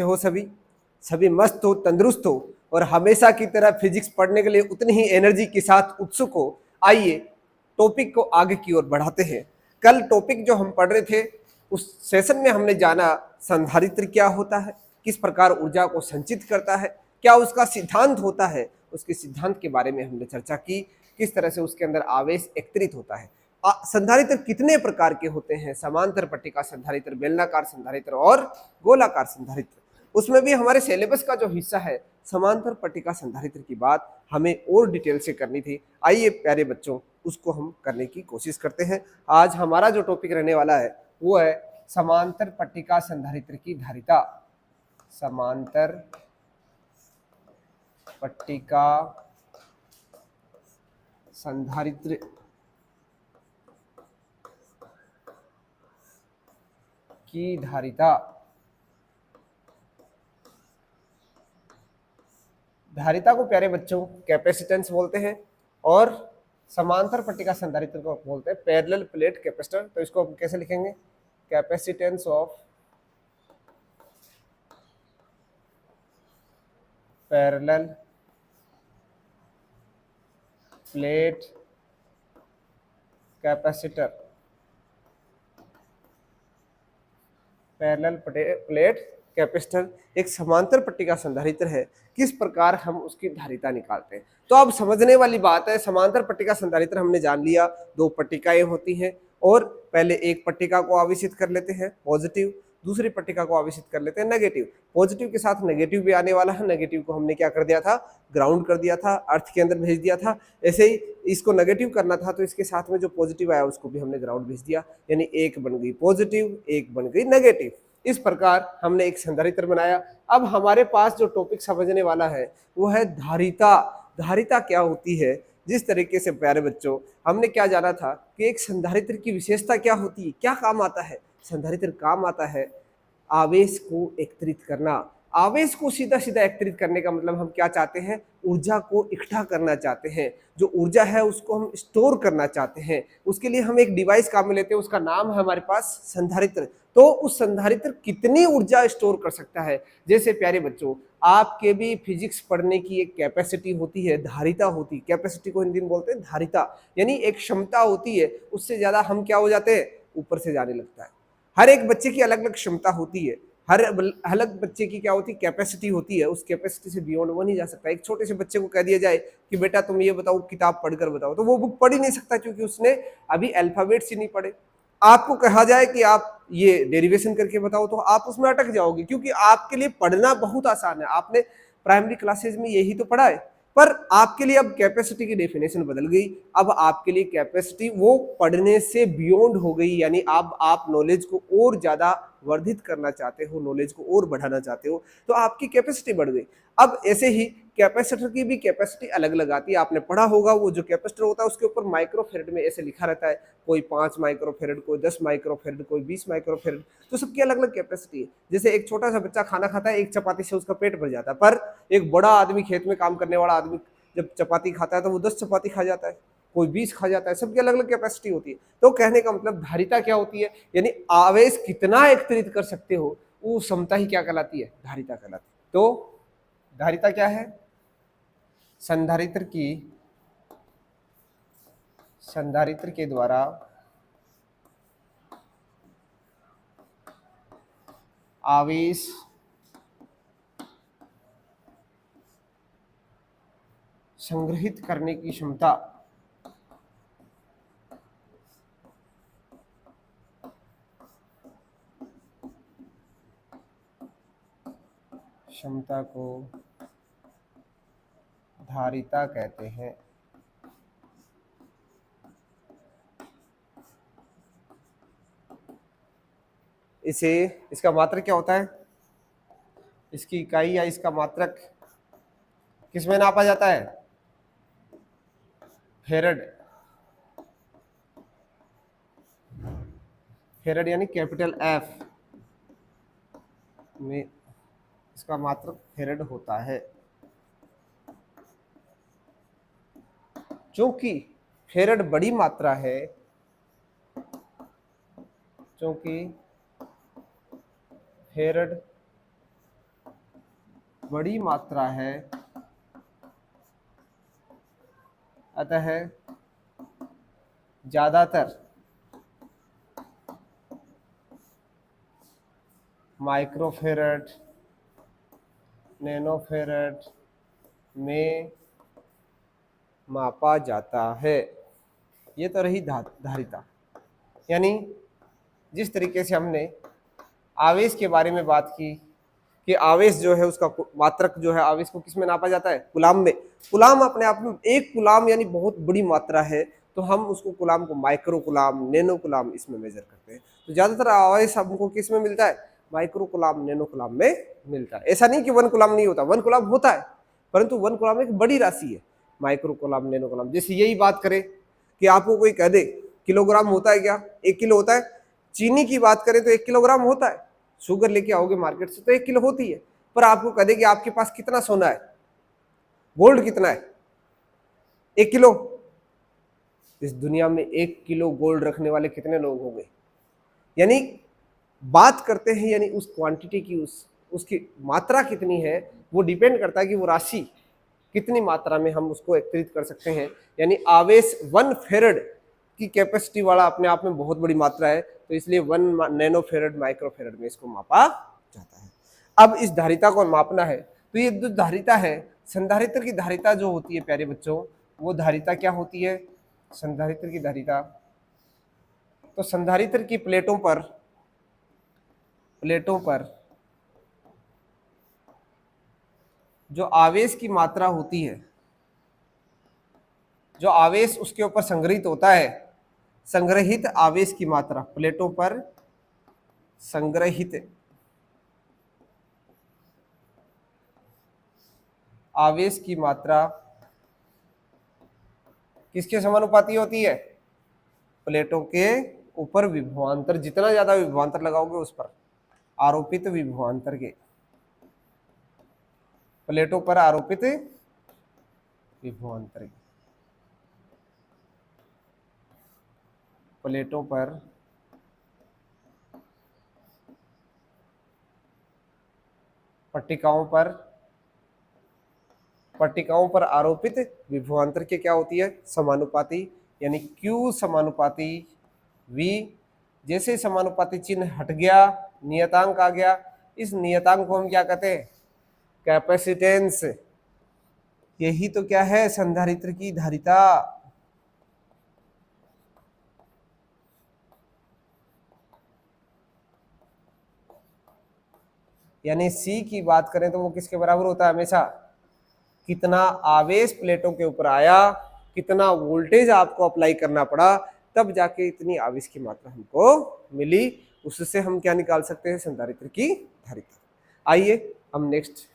हो सभी सभी मस्त हो, तंदुरुस्त हो और हमेशा की तरह फिजिक्स पढ़ने के लिए उतनी ही एनर्जी के साथ उत्सुक हो। आइए टॉपिक को आगे की ओर बढ़ाते हैं। कल टॉपिक जो हम पढ़ रहे थे उस सेशन में हमने जाना संधारित्र क्या होता है, किस प्रकार ऊर्जा को संचित करता है, क्या उसका सिद्धांत होता है, उसके सिद्धांत के बारे में हमने चर्चा की, किस तरह से उसके अंदर आवेश एकत्रित होता है। संधारित्र कितने प्रकार के होते हैं, समांतर पट्टिका संधारित्र, बेलनाकार संधारित्र और गोलाकार संधारित्र। उसमें भी हमारे सिलेबस का जो हिस्सा है समांतर पट्टिका संधारित्र की बात हमें और डिटेल से करनी थी। आइए प्यारे बच्चों उसको हम करने की कोशिश करते हैं। आज हमारा जो टॉपिक रहने वाला है वो है समांतर पट्टिका संधारित्र की धारिता। समांतर पट्टिका संधारित्र की धारिता। धारिता को प्यारे बच्चों कैपेसिटेंस बोलते हैं और समांतर पट्टिका संधारित्र को बोलते हैं पैरेलल प्लेट कैपेसिटर। तो इसको हम कैसे लिखेंगे, capacitance of parallel plate capacitor. Parallel plate capacitor एक समांतर पट्टिका संधारित्र है। किस प्रकार हम उसकी धारिता निकालते हैं, तो अब समझने वाली बात है। समांतर पट्टिका संधारित्र हमने जान लिया, दो पट्टिकाएं होती हैं और पहले एक पट्टिका को आवेशित कर लेते हैं पॉजिटिव, दूसरी पट्टिका को आवेशित कर लेते हैं नेगेटिव। पॉजिटिव के साथ नेगेटिव भी आने वाला है, नेगेटिव को हमने क्या कर दिया था, ग्राउंड कर दिया था, अर्थ के अंदर भेज दिया था। ऐसे ही इसको नेगेटिव करना था तो इसके साथ में जो पॉजिटिव आया उसको भी हमने ग्राउंड भेज दिया, यानी एक बन गई पॉजिटिव, एक बन गई नेगेटिव। इस प्रकार हमने एक संधारित्र बनाया। अब हमारे पास जो टॉपिक समझने वाला है वो है धारिता। धारिता क्या होती है, जिस तरीके से प्यारे बच्चों हमने क्या जाना था कि एक संधारित्र की विशेषता क्या होती है, क्या काम आता है। संधारित्र काम आता है आवेश को एकत्रित करना। आवेश को सीधा सीधा एकत्रित करने का मतलब हम क्या चाहते हैं, ऊर्जा को इकट्ठा करना चाहते हैं। जो ऊर्जा है उसको हम स्टोर करना चाहते हैं। उसके लिए हम एक डिवाइस काम में लेते हैं, उसका नाम है हमारे पास संधारित्र। तो उस संधारित्र कितनी ऊर्जा स्टोर कर सकता है। जैसे प्यारे बच्चों आपके भी फिजिक्स पढ़ने की एक कैपेसिटी होती है, धारिता होती है। कैपेसिटी को हिंदी में बोलते हैं धारिता, यानी एक क्षमता होती है, उससे ज्यादा हम क्या हो जाते हैं, ऊपर से जाने लगता है। हर एक बच्चे की अलग अलग क्षमता होती है, हर अलग बच्चे की क्या होती है, कैपेसिटी होती है। उस कैपेसिटी से बियॉन्ड वो नहीं जा सकता। एक छोटे से बच्चे को कह दिया जाए कि बेटा तुम ये बताओ, किताब पढ़कर बताओ, तो वो बुक पढ़ ही नहीं सकता क्योंकि उसने अभी अल्फाबेट्स ही नहीं पढ़े। आपको कहा जाए कि आप ये डेरिवेशन करके बताओ तो आप उसमें अटक जाओगे, क्योंकि आपके लिए पढ़ना बहुत आसान है। आपने प्राइमरी क्लासेज में यही तो पढ़ा है। पर आपके लिए अब कैपेसिटी की डेफिनेशन बदल गई। अब आपके लिए कैपेसिटी वो पढ़ने से बियॉन्ड हो गई, यानी अब आप नॉलेज को और ज्यादा वर्धित करना चाहते हो, नॉलेज को और बढ़ाना चाहते हो, तो आपकी कैपेसिटी बढ़ गई। अब ऐसे ही कैपेसिटर की भी कैपेसिटी अलग अलग आती है। आपने पढ़ा होगा वो जो कैपेसिटर होता है उसके ऊपर माइक्रोफेरेड में ऐसे लिखा रहता है, कोई 5 माइक्रोफेरेड, कोई 10 माइक्रोफेरेड, कोई 20 माइक्रोफेरेड। तो सबकी अलग अलग कैपेसिटी है। जैसे एक छोटा सा बच्चा खाना खाता है, एक चपाती से उसका पेट भर जाता है, पर एक बड़ा आदमी, खेत में काम करने वाला आदमी जब चपाती खाता है तो वो 10 चपाती खा जाता है, कोई 20 खा जाता है। सबकी अलग अलग कैपेसिटी होती है। तो कहने का मतलब धारिता क्या होती है, यानी आवेश कितना एकत्रित कर सकते हो, वो क्षमता ही क्या कहलाती है, धारिता कहलाती है। तो धारिता क्या है, संधारित्र के द्वारा आवेश संग्रहित करने की क्षमता। क्षमता को धारिता कहते हैं। इसे इसका मात्रक क्या होता है, इसकी इकाई या इसका मात्रक किसमें नापा जाता है, फेरड। फेरड यानी कैपिटल एफ में इसका मात्रक फेरड होता है। क्योंकि फेरड बड़ी मात्रा है, क्योंकि फेरड बड़ी मात्रा है, अतः ज्यादातर माइक्रोफेरेड, नैनोफेरेड में मापा जाता है। ये तो रही धारिता, यानी जिस तरीके से हमने आवेश के बारे में बात की कि आवेश जो है उसका मात्रक जो है, आवेश को किस में नापा जाता है? कुलाम में। कुलाम अपने आप में, एक कुलाम यानी बहुत बड़ी मात्रा है, तो हम उसको कुलाम को माइक्रो कुलाम, नैनो कुलाम इसमें मेजर करते हैं। तो ज्यादातर आवेश हमको किस में मिलता है? माइक्रो कुलाम, नैनो कुलाम में मिलता है। ऐसा नहीं कि वन कुलाम नहीं होता, वन कुलाम होता है, परंतु वन कुलाम एक बड़ी राशि है। माइक्रो कुलाम, नैनो कुलाम, जैसे यही बात करें कि आपको कोई कह दे किलोग्राम होता है क्या? 1 किलो होता है। चीनी की बात करें तो 1 किलोग्राम होता है। शुगर लेके आओगे मार्केट से तो 1 किलो होती है। पर आपको कह दे कि आपके पास कितना सोना है, गोल्ड कितना है? 1 किलो। इस दुनिया में 1 किलो गोल्ड रखने वाले कितने लोग होंगे? यानी बात करते हैं, यानी उस क्वांटिटी की, उसकी मात्रा कितनी है, वो डिपेंड करता है कि वो राशि कितनी मात्रा में हम उसको एकत्रित कर सकते हैं। यानी आवेश 1 फेरेड की कैपेसिटी वाला अपने आप में बहुत बड़ी मात्रा है, तो इसलिए 1 नैनो फेरेड, माइक्रो फेरेड में इसको मापा जाता है। अब इस धारिता को मापना है, तो ये जो धारिता है, संधारित्र की धारिता जो होती है प्यारे बच्चों, वो धारिता क्या होती है? संधारित्र की धारिता, तो संधारित्र की प्लेटों पर जो आवेश की मात्रा होती है, जो आवेश उसके ऊपर संग्रहित होता है, संग्रहित आवेश की मात्रा, प्लेटों पर संग्रहित आवेश की मात्रा किसके समानुपाती होती है? प्लेटों के ऊपर विभवांतर, जितना ज्यादा विभवांतर लगाओगे उस पर, आरोपित विभवांतर के, प्लेटों पर आरोपित विभवांतर के, प्लेटों पर पट्टिकाओं पर आरोपित विभवांतर के क्या होती है? समानुपाती, यानी Q समानुपाती V। जैसे समानुपाती चिन्ह हट गया, नियतांक आ गया, इस नियतांक को हम क्या कहते हैं? कैपेसिटेंस। यही तो क्या है? संधारित्र की धारिता। यानी C की बात करें तो वो किसके बराबर होता है हमेशा? कितना आवेश प्लेटों के ऊपर आया, कितना वोल्टेज आपको अप्लाई करना पड़ा, तब जाके इतनी आवेश की मात्रा हमको मिली। उससे हम क्या निकाल सकते हैं? संधारित्र की धारिता। आइए हम नेक्स्ट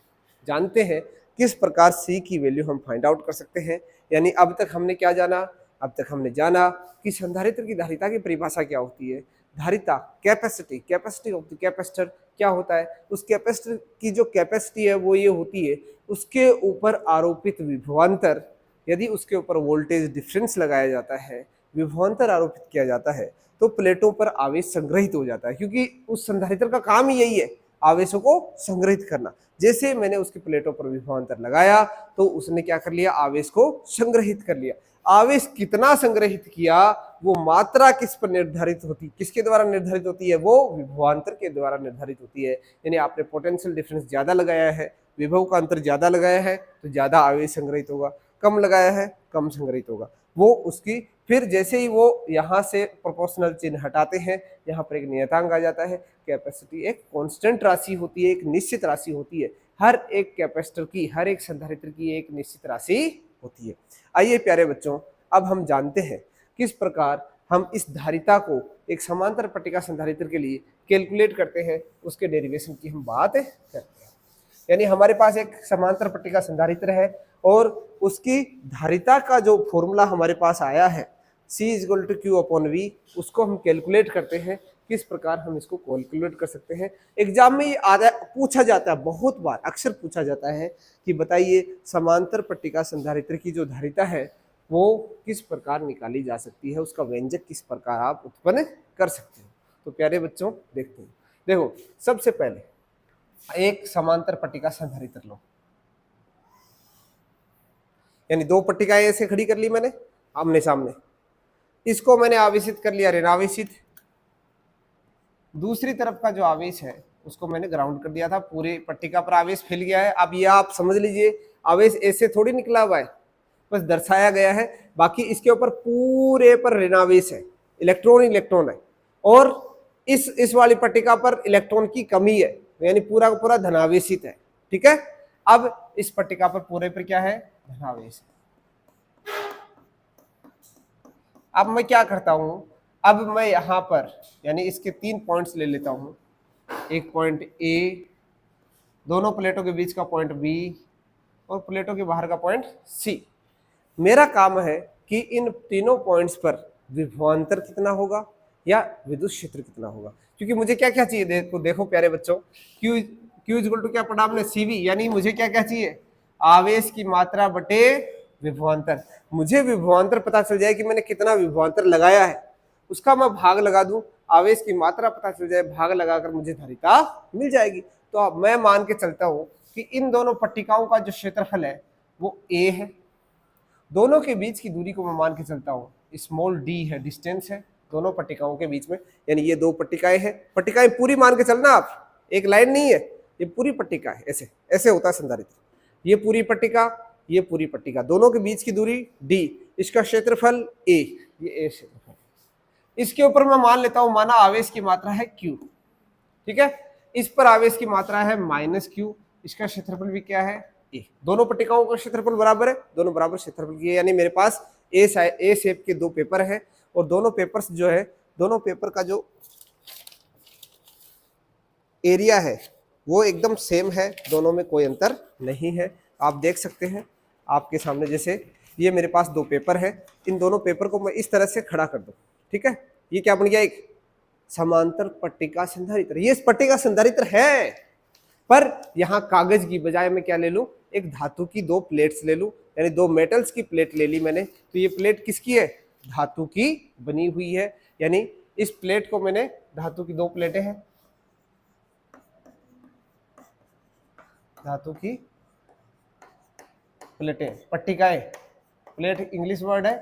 जानते हैं किस प्रकार C की वैल्यू हम फाइंड आउट कर सकते हैं। यानी अब तक हमने क्या जाना? अब तक हमने जाना कि संधारित्र की धारिता की परिभाषा क्या होती है। धारिता, कैपेसिटी ऑफ द कैपेसिटर क्या होता है? उस कैपेसिटर की जो कैपेसिटी है वो ये होती है, उसके ऊपर आरोपित विभवांतर, यदि उसके ऊपर वोल्टेज डिफरेंस लगाया जाता है, विभवांतर आरोपित किया जाता है, तो प्लेटों पर आवेश संग्रहित हो जाता है, क्योंकि उस संधारित्र का काम ही यही है, आवेशों को संग्रहित करना। जैसे मैंने उसकी प्लेटों पर विभवांतर लगाया तो उसने क्या कर लिया? आवेश को संग्रहित कर लिया। आवेश कितना संग्रहित किया, वो मात्रा किस पर निर्धारित होती, किसके द्वारा निर्धारित होती है? वो विभवांतर के द्वारा निर्धारित होती है। यानी आपने पोटेंशियल डिफरेंस ज्यादा लगाया है, विभव का अंतर ज्यादा लगाया है, तो ज्यादा आवेश संग्रहित होगा, कम लगाया है, कम संग्रहित होगा। वो उसकी फिर जैसे ही वो यहाँ से प्रोपोर्शनल चिन्ह हटाते हैं, यहाँ पर एक नियतांक आ जाता है। कैपेसिटी एक कांस्टेंट राशि होती है, एक निश्चित राशि होती है। हर एक कैपेसिटर की, हर एक संधारित्र की एक निश्चित राशि होती है। आइए प्यारे बच्चों, अब हम जानते हैं किस प्रकार हम इस धारिता को एक समांतर पट्टिका संधारित्र के लिए कैलकुलेट करते हैं, उसके डेरिवेशन की हम बात करते हैं। यानी हमारे पास एक समांतर पट्टिका संधारित्र है और उसकी धारिता का जो फॉर्मूला हमारे पास आया है C = Q/V, उसको हम कैलकुलेट करते हैं। किस प्रकार हम इसको कैलकुलेट कर सकते हैं? एग्जाम में ये पूछा जाता है, बहुत बार अक्सर पूछा जाता है कि बताइए समांतर पट्टिका संधारित्र की जो धारिता है वो किस प्रकार निकाली जा सकती है, उसका व्यंजक किस प्रकार आप उत्पन्न कर सकते हो। तो प्यारे बच्चों देखते हैं। देखो, सबसे पहले एक समांतर पट्टिका संधारित्र लो, यानी दो पट्टिकाएं ऐसे खड़ी कर ली मैंने आमने सामने, इसको मैंने आवेशित कर लिया ऋणावेशित, दूसरी तरफ का जो आवेश है उसको मैंने ग्राउंड कर दिया था, पूरे पट्टिका पर आवेश फैल गया है। अब ये आप समझ लीजिए आवेश ऐसे थोड़ी निकला हुआ है, बस दर्शाया गया है, बाकी इसके ऊपर पूरे पर ऋणावेश है, इलेक्ट्रॉन इलेक्ट्रॉन है, और इस वाली पट्टिका पर इलेक्ट्रॉन की कमी है, यानी पूरा का पूरा धनावेशित है। ठीक है, अब इस पट्टिका पर पूरे पर क्या है, धनावेश है। अब मैं क्या करता हूं, अब मैं यहां पर यानी इसके 3 पॉइंट्स ले लेता हूं, एक पॉइंट ए, दोनों प्लेटों के बीच का पॉइंट बी, और प्लेटों के बाहर का पॉइंट सी। मेरा काम है कि इन तीनों पॉइंट्स पर विभवांतर कितना होगा या विद्युत क्षेत्र कितना होगा, क्योंकि मुझे क्या क्या चाहिए, देखो प्यारे बच्चों, क्यू इक्वल टू क्या पढ़ा आपने, सीवी, यानी मुझे क्या क्या चाहिए, आवेश की मात्रा बटे विभवांतर। मुझे विभवांतर पता चल जाए कि मैंने कितना विभवांतर लगाया है, उसका मैं भाग लगा दूं, आवेश की मात्रा पता चल जाए, भाग लगाकर मुझे धारिता मिल जाएगी। तो अब मैं मान के चलता हूं कि इन दोनों पट्टिकाओं का जो क्षेत्रफल है वो ए है, दोनों के बीच की दूरी को मैं मान के चलता हूं स्मॉल डी है, डिस्टेंस है दोनों पट्टिकाओं के बीच में, यानी ये दो पट्टिकाएं हैं, पट्टिकाएं पूरी मान के चलना आप, एक लाइन नहीं है, ये पूरी पट्टिका है, ऐसे ऐसे होता है संधारित्र, ये पूरी पट्टिका, ये पूरी पट्टिका, दोनों के बीच की दूरी डी, इसका क्षेत्रफल ए, ये ए क्षेत्रफल, इसके ऊपर मैं मान लेता हूं, माना आवेश की मात्रा है क्यू, ठीक है, इस पर आवेश की मात्रा है माइनस क्यू, इसका क्षेत्रफल भी क्या है ए, दोनों पट्टिकाओं का क्षेत्रफल बराबर है, दोनों बराबर क्षेत्रफल की है, यानी मेरे पास ए शेप के दो पेपर है, और दोनों पेपर्स जो है, दोनों पेपर का जो एरिया है वो एकदम सेम है, दोनों में कोई अंतर नहीं है। आप देख सकते हैं आपके सामने, जैसे ये मेरे पास दो पेपर है, इन दोनों पेपर को मैं इस तरह से खड़ा कर दूं, ठीक है, ये क्या बन गया, एक समांतर पट्टिका संधारित्र। ये पट्टिका संधारित्र है, पर यहां कागज की बजाय मैं क्या ले लूं, एक धातु की दो प्लेट्स ले लूं, यानी दो मेटल्स की प्लेट ले ली मैंने, तो ये प्लेट किसकी है, धातु की बनी हुई है, यानी इस प्लेट को मैंने, धातु की दो प्लेटें हैं, धातु की प्लेटें, पट्टिकाएं, प्लेट इंग्लिश वर्ड है,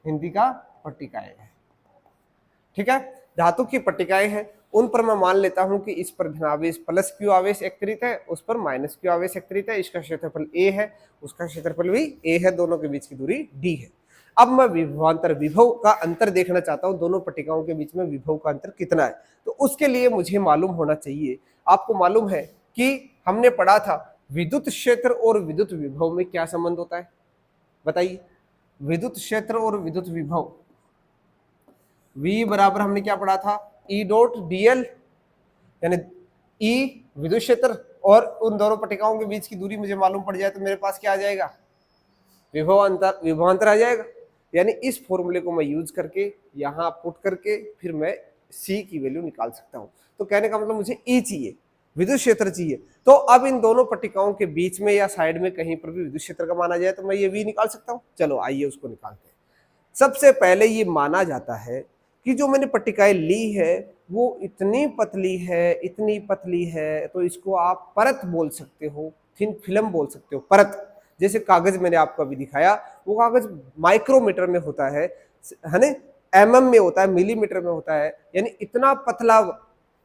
हिंदी का पट्टिकाएं है, ठीक है, धातु की पट्टिकाएं हैं, उन पर मैं मान लेता हूं कि इस पर धनावेश प्लस क्यू आवेश एकत्रित है, उस पर माइनस क्यू आवेश एकत्रित है, इसका क्षेत्रफल ए है, उसका क्षेत्रफल भी ए है, दोनों के बीच की दूरी डी है। अब मैं विभवांतर, विभव का अंतर देखना चाहता हूं, दोनों पट्टिकाओं के बीच में विभव का अंतर कितना है, तो उसके लिए मुझे मालूम होना चाहिए, आपको मालूम है कि हमने पढ़ा था विद्युत क्षेत्र और विद्युत विभव में क्या संबंध होता है, बताइए, विद्युत क्षेत्र और विद्युत विभव, V बराबर हमने क्या पढ़ा था, E डॉट dl, यानी E विद्युत क्षेत्र और उन दोनों पट्टिकाओं के बीच की दूरी मुझे मालूम पड़ जाए तो मेरे पास क्या आ जाएगा, विभवांतर आ जाएगा, यानी इस फॉर्मूले को मैं यूज करके यहां पुट करके फिर मैं C की वैल्यू निकाल सकता हूं। तो कहने का मतलब मुझे E चाहिए, विद्युत क्षेत्र चाहिए, तो अब इन दोनों पट्टिकाओं के बीच में या साइड में कहीं पर भी विद्युत क्षेत्र का मान आ जाए तो मैं ये V निकाल सकता हूं। चलो आइए उसको निकालते हैं। सबसे पहले ये माना जाता है कि जो मैंने पट्टिकाएं ली है वो इतनी पतली है, इतनी पतली है, तो इसको आप परत बोल सकते हो, थिन फिल्म बोल सकते हो, परत, जैसे कागज मैंने आपको अभी दिखाया, वो कागज माइक्रोमीटर में होता है ना, एमएम में होता है, मिलीमीटर में होता है, यानी इतना पतला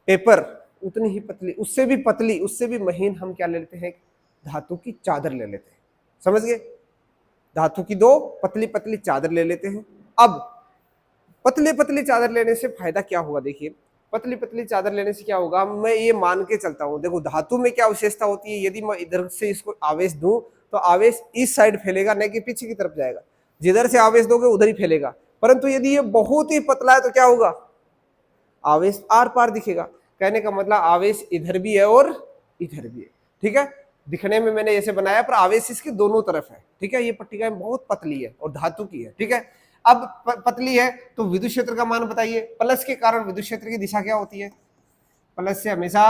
पेपर, उतनी ही पतली, उससे भी पतली, उससे भी महीन हम क्या ले लेते हैं, धातु की चादर ले लेते हैं, समझ गए, धातु की दो पतली पतली चादर ले लेते हैं। अब पतली पतली चादर लेने से फायदा क्या होगा, देखिए पतली पतली चादर लेने से क्या होगा, मैं ये मान के चलता हूं, देखो धातु में क्या विशेषता होती है, यदि मैं इधर से इसको आवेश दूं तो आवेश इस साइड फैलेगा, नहीं कि पीछे की तरफ जाएगा, जिधर से आवेश दोगे उधर ही फैलेगा, परंतु यदि ये बहुत ही पतला है तो क्या होगा, आवेश आर पार दिखेगा, कहने का मतलब आवेश इधर भी है और इधर भी है, ठीक है, दिखने में मैंने ऐसे बनाया पर आवेश इसके दोनों तरफ है, ठीक है, ये पट्टिकाएं बहुत पतली है और धातु की है, ठीक है। अब पतली है तो विद्युत क्षेत्र का मान बताइए, प्लस के कारण विद्युत क्षेत्र की दिशा क्या होती है, प्लस से हमेशा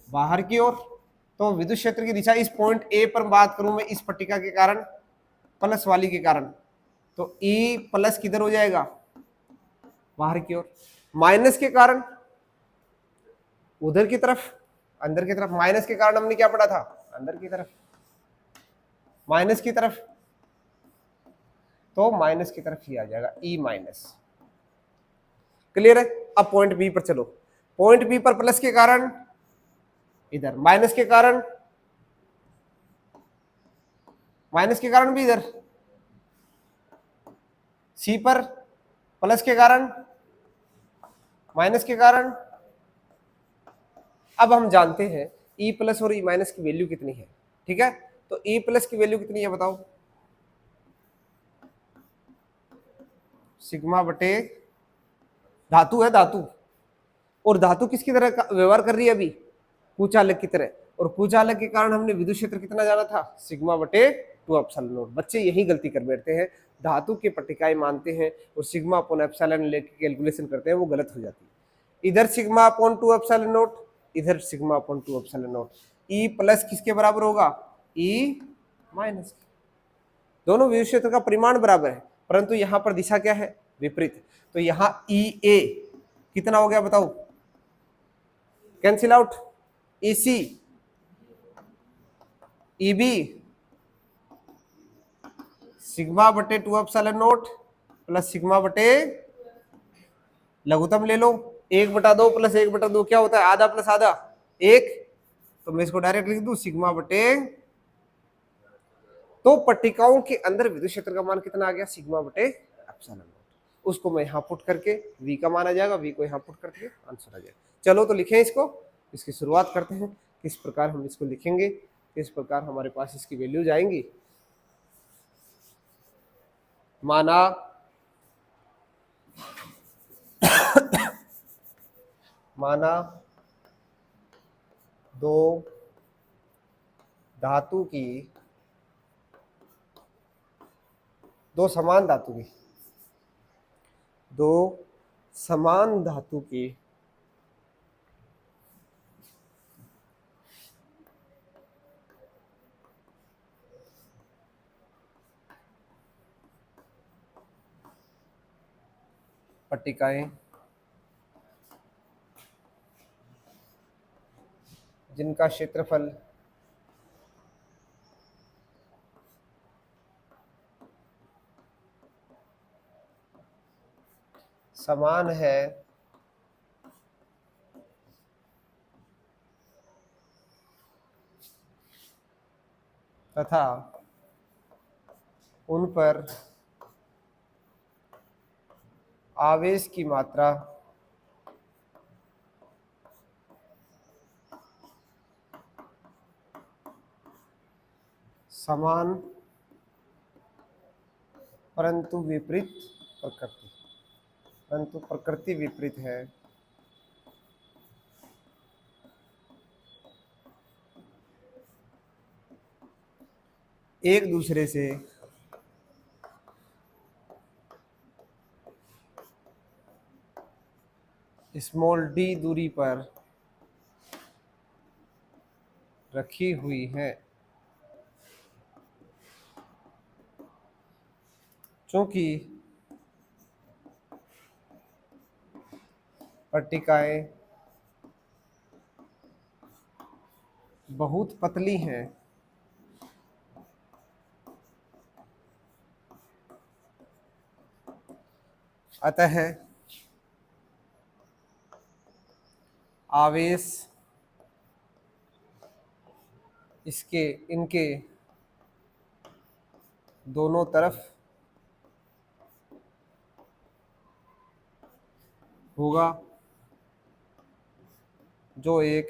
बाहर की ओर, तो विद्युत क्षेत्र की दिशा इस पॉइंट ए पर बात करूं मैं, इस पट्टिका के कारण, प्लस वाली के कारण, तो ई प्लस किधर हो जाएगा, बाहर की ओर, माइनस के कारण उधर की तरफ, अंदर की तरफ, माइनस के कारण हमने क्या पढ़ा था, अंदर की तरफ, माइनस की तरफ, तो माइनस की तरफ ही आ जाएगा ई माइनस। क्लियर है। अब पॉइंट बी पर चलो, पॉइंट बी पर प्लस के कारण इधर, माइनस के कारण, माइनस के कारण भी इधर, सी पर प्लस के कारण, माइनस के कारण। अब हम जानते हैं ई प्लस और ई माइनस की वैल्यू कितनी है, ठीक है। तो ई प्लस की वैल्यू कितनी है बताओ, सिग्मा बटे, धातु है धातु, और धातु किसकी तरह व्यवहार कर रही है अभी, कुचालक की तरह, और कुचालक के कारण हमने विद्युत क्षेत्र कितना जाना था, सिग्मा बटे 2 एप्सिलॉन नॉट। बच्चे यही गलती कर बैठते हैं, धातु के पट्टिकाएं मानते हैं और सिग्मा अपॉन एप्सिलॉन लेके कैलकुलेशन करते हैं, वो गलत हो जाती है। इधर सिग्मा अपॉन 2 एप्सिलॉन नॉट, इधर sigma upon 2 epsilon not. E plus किसके बराबर होगा, ई माइनस, दोनों विद्युत क्षेत्र का परिमाण बराबर है, परंतु यहां पर दिशा क्या है, विपरीत। तो यहां ई ए कितना हो गया बताओ, cancel out, EC, EB sigma बटे 2 एप्सिलॉन नॉट प्लस सिग्मा बटे, लघुत्तम ले लो, 1/2 प्लस 1/2 क्या होता है, आधा प्लस आधा 1, तो मैं इसको डायरेक्ट लिख दूं सिग्मा बटे, तो पट्टिकाओं के अंदर विद्युत क्षेत्र का मान कितना आ गया, सिग्मा बटे एप्सिलॉन नॉट। उसको मैं यहां पुट करके v का मान आ जाएगा, v को यहां पुट करके आंसर आ जाएगा। चलो तो लिखें इसको, इसकी शुरुआत करते हैं, किस प्रकार हम इसको लिखेंगे, किस प्रकार हमारे पास इसकी वैल्यूज आएंगी। माना माना दो धातु की, दो समान धातु की, दो समान धातु की पट्टिकाएं जिनका क्षेत्रफल समान है तथा उन पर आवेश की मात्रा समान परंतु विपरीत प्रकृति, परंतु प्रकृति विपरीत है, एक दूसरे से स्मॉल डी दूरी पर रखी हुई है। चूंकि पट्टिकाएं बहुत पतली हैं, अतः आवेश इनके दोनों तरफ होगा, जो एक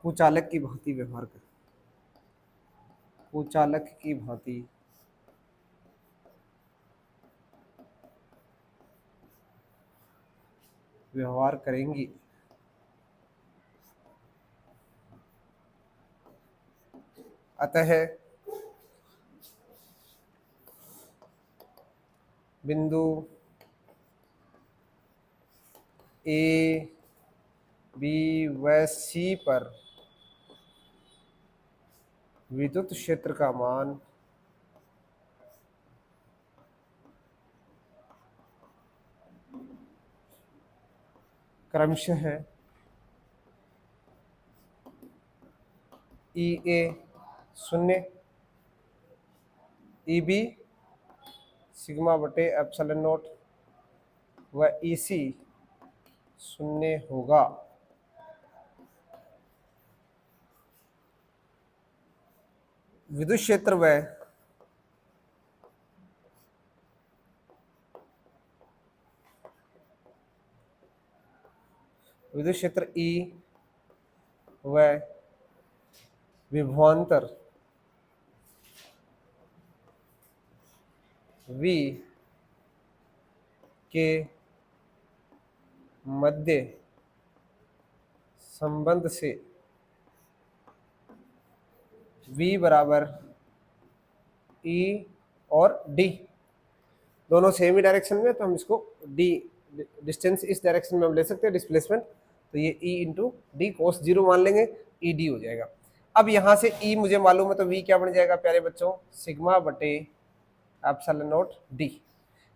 कुचालक की भांति व्यवहार कर, कुचालक की भांति व्यवहार करेंगी। अतः बिंदु ए बी व सी पर विद्युत क्षेत्र का मान क्रमशः ई ए 0, ई बी सिग्मा बटे एप्सिलॉन नॉट व ई सी 0 होगा। विद्युत क्षेत्र व विद्युत क्षेत्र ई व विभवांतर V के मध्य संबंध से V बराबर E और D दोनों सेम ही डायरेक्शन में, तो हम इसको D डिस्टेंस इस डायरेक्शन में हम ले सकते हैं डिस्प्लेसमेंट, तो ये E इंटू डी कोस 0 मान लेंगे, ई डी हो जाएगा। अब यहाँ से E मुझे मालूम है, तो V क्या बन जाएगा प्यारे बच्चों, सिग्मा बटे एप्सिलॉन नॉट डी,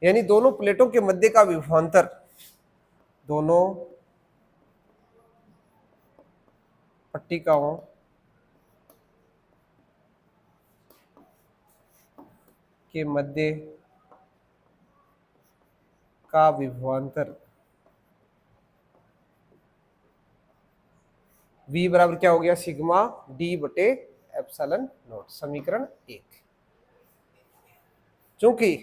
यानी दोनों प्लेटों के मध्य का विभवांतर, दोनों पट्टिकाओं के मध्य का विभवांतर V बराबर क्या हो गया, सिग्मा D बटे एप्सिलॉन नॉट, समीकरण 1। चूंकि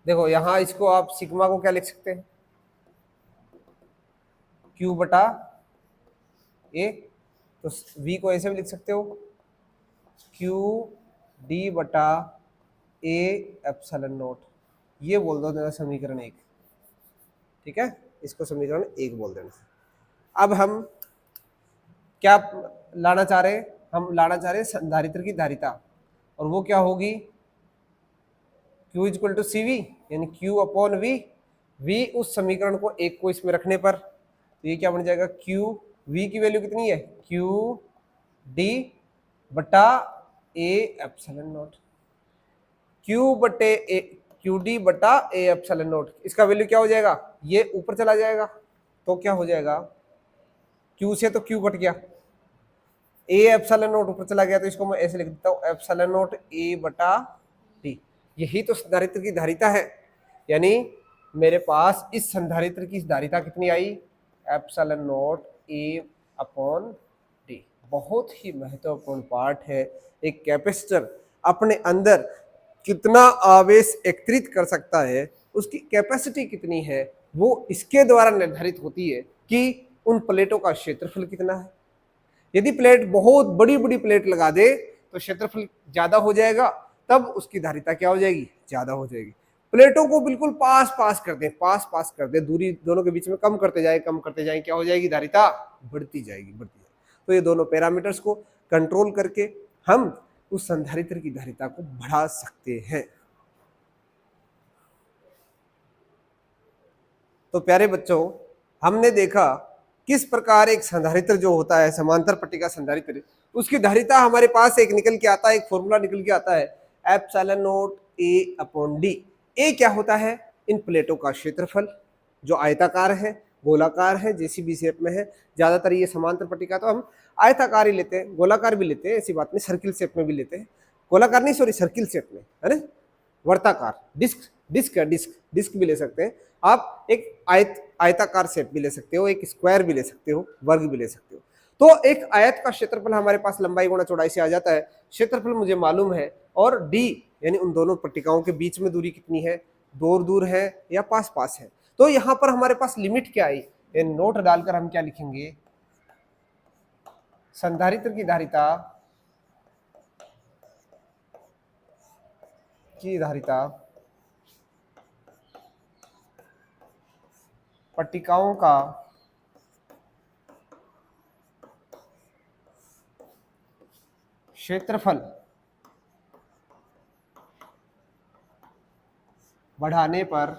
देखो यहां इसको आप सिग्मा को क्या लिख सकते हैं, Q बटा A, तो V को ऐसे भी लिख सकते हो, Q D बटा A एप्सिलॉन नॉट, ये बोल दो देना समीकरण 1, ठीक है, इसको समीकरण 1 बोल देना। अब हम क्या लाना चाह रहे हैं, हम लाना चाह रहे हैं संधारित्र की धारिता, और वो क्या होगी, Q equal to C V, यानी Q अपॉन वी, V उस समीकरण को 1 को इसमें रखने पर, तो ये क्या बन जाएगा, Q V की वैल्यू कितनी है, Q D बटा A एप्सिलॉन नॉट, Q बटे A, Q D बटा A एप्सिलॉन नॉट, इसका वैल्यू क्या हो जाएगा, ये ऊपर चला जाएगा, तो क्या हो जाएगा, Q से तो Q कट गया, A एप्सिलॉन नॉट ऊपर चला गया, तो इसको मैं ऐसे लिख देता हूँ, एप्सिलॉन नॉट A बटा D, यही तो संधारित्र की धारिता है, यानी मेरे पास इस संधारित्र की धारिता कितनी आई, epsilon naught A upon D। बहुत ही महत्वपूर्ण पार्ट है, एक कैपेसिटर अपने अंदर कितना आवेश एकत्रित कर सकता है, उसकी कैपेसिटी कितनी है, वो इसके द्वारा निर्धारित होती है कि उन प्लेटों का क्षेत्रफल कितना है। यदि प्लेट बहुत बड़ी बड़ी प्लेट लगा दे तो क्षेत्रफल ज्यादा हो जाएगा, तब उसकी धारिता क्या हो जाएगी, ज्यादा हो जाएगी। प्लेटों को बिल्कुल पास पास कर दे, पास पास कर दे, दूरी दोनों के बीच में कम करते जाए, कम करते जाए, क्या हो जाएगी, धारिता बढ़ती जाएगी, बढ़ती जाएगी। तो ये दोनों पैरामीटर्स को कंट्रोल करके हम उस संधारित्र की धारिता को बढ़ा सकते हैं। तो प्यारे बच्चों, हमने देखा किस प्रकार एक संधारित्र जो होता है, समांतर पट्टिका संधारित्र, उसकी धारिता हमारे पास एक निकल के आता है, एक फॉर्मूला निकल के आता है, epsilon naught A upon D. A क्या होता है, इन प्लेटों का क्षेत्रफल, जो आयताकार है, गोलाकार है, जेसीबी शेप में है, ज्यादातर ये समांतर पट्टिका तो हम आयताकार ही लेते हैं, गोलाकार भी लेते हैं, ऐसी बात नहीं, सर्किल शेप में भी लेते हैं, गोलाकार नहीं सॉरी सर्किल शेप में, है ना, वर्ताकार, डिस्क डिस्क डिस्क डिस्क भी ले सकते हैं आप, एक आयताकार शेप भी ले सकते हो, एक स्क्वायर भी ले सकते हो, वर्ग भी ले सकते हो। तो एक आयत का क्षेत्रफल हमारे पास लंबाई गुणा चौड़ाई से आ जाता है, क्षेत्रफल मुझे मालूम है, और डी यानी उन दोनों पट्टिकाओं के बीच में दूरी कितनी है, दूर दूर है या पास पास है। तो यहाँ पर हमारे पास लिमिट क्या आई, ये नोट डालकर हम क्या लिखेंगे, संधारित्र की धारिता पट्टिकाओं का क्षेत्रफल बढ़ाने पर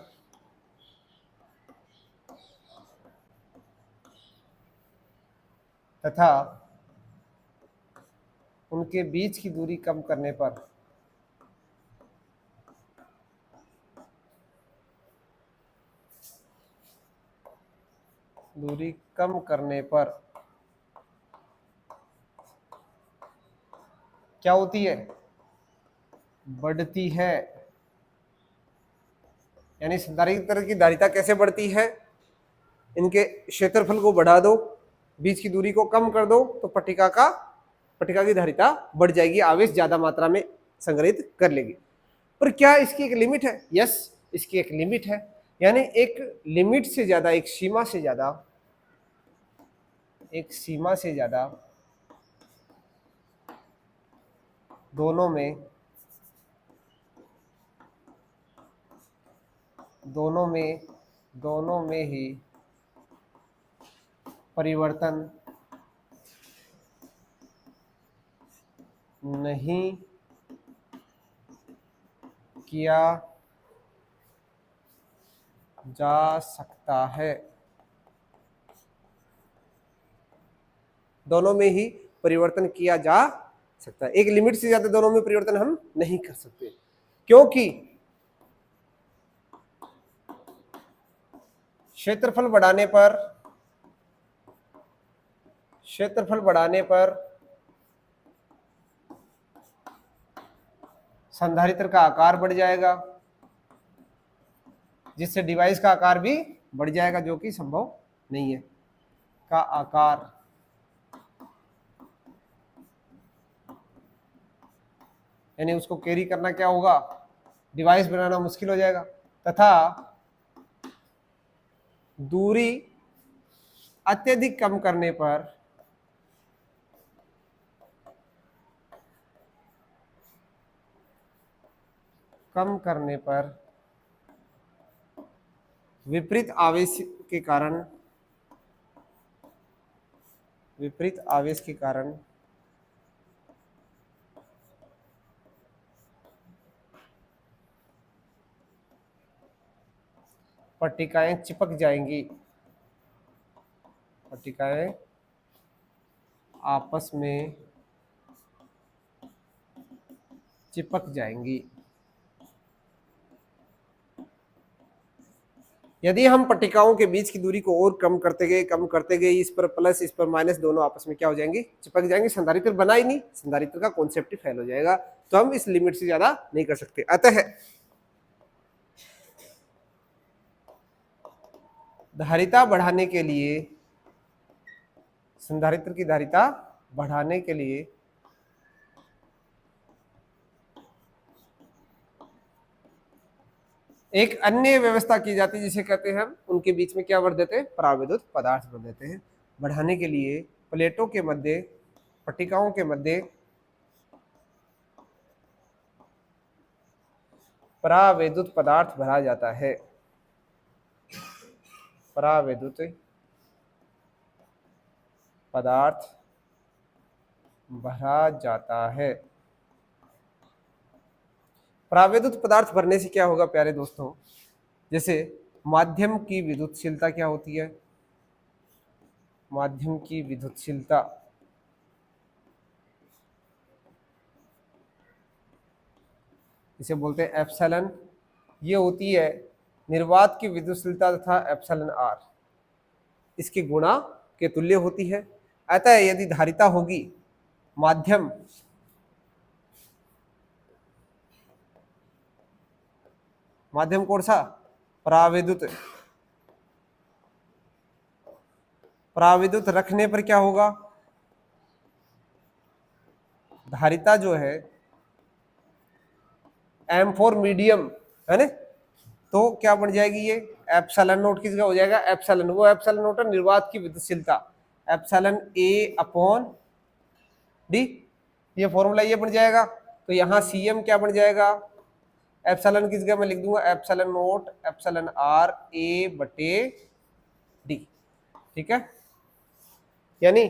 तथा उनके बीच की दूरी कम करने पर दूरी कम करने पर क्या होती है, बढ़ती है। यानी संधारित्र की धारिता कैसे बढ़ती है, इनके क्षेत्रफल को बढ़ा दो, बीच की दूरी को कम कर दो, तो पट्टिका की धारिता बढ़ जाएगी, आवेश ज्यादा मात्रा में संग्रहित कर लेगी। पर क्या इसकी एक लिमिट है? यस, इसकी एक लिमिट है। यानी एक लिमिट से ज्यादा, एक सीमा से ज्यादा दोनों में ही परिवर्तन नहीं किया जा सकता है। दोनों में ही परिवर्तन किया जा सकता है, एक लिमिट से ज्यादा दोनों में परिवर्तन हम नहीं कर सकते, क्योंकि क्षेत्रफल बढ़ाने पर संधारित्र का आकार बढ़ जाएगा, जिससे डिवाइस का आकार भी बढ़ जाएगा, जो कि संभव नहीं है। का आकार यानी उसको कैरी करना क्या होगा, डिवाइस बनाना मुश्किल हो जाएगा, तथा दूरी अत्यधिक कम करने पर विपरीत आवेश के कारण पट्टिकाएं चिपक जाएंगी, पट्टिकाएं आपस में चिपक जाएंगी। यदि हम पट्टिकाओं के बीच की दूरी को और कम करते गए, इस पर प्लस इस पर माइनस, दोनों आपस में क्या हो जाएंगे, चिपक जाएंगे, संधारित्र बना ही नहीं, संधारित्र का कॉन्सेप्ट ही फेल हो जाएगा। तो हम इस लिमिट से ज्यादा नहीं कर सकते। अतः धारिता बढ़ाने के लिए, संधारित्र की धारिता बढ़ाने के लिए एक अन्य व्यवस्था की जाती है, जिसे कहते हैं हम, उनके बीच में क्या भर देते हैं, पराविद्युत पदार्थ भर देते हैं। बढ़ाने के लिए प्लेटों के मध्य, पट्टिकाओं के मध्य परावैद्युत पदार्थ भरा जाता है, परावैद्युत पदार्थ भरा जाता है। परावैद्युत पदार्थ भरने से क्या होगा प्यारे दोस्तों, जैसे माध्यम की विद्युतशीलता क्या होती है, माध्यम की विद्युतशीलता इसे बोलते हैं एप्सिलॉन। ये होती है निर्वात की विद्युतशीलता तथा एप्सिलॉन आर इसके गुणा के तुल्य होती है। अतः यदि धारिता होगी माध्यम कौन सा, परावैद्युत रखने पर क्या होगा, धारिता जो है M4 मीडियम है ना, तो क्या बन जाएगी, ये एप्सिलॉन नोट किसका हो जाएगा, एप्सिलॉन, वो एप्सिलॉन नोट है निर्वात की विद्युतशीलता, एप्सिलॉन A/d, ये फॉर्मूला ये बन जाएगा। तो यहाँ Cm क्या बन जाएगा, एप्सिलॉन किस जगह मैं लिख दूंगा, epsilon note epsilon R A/d, ठीक है। यानी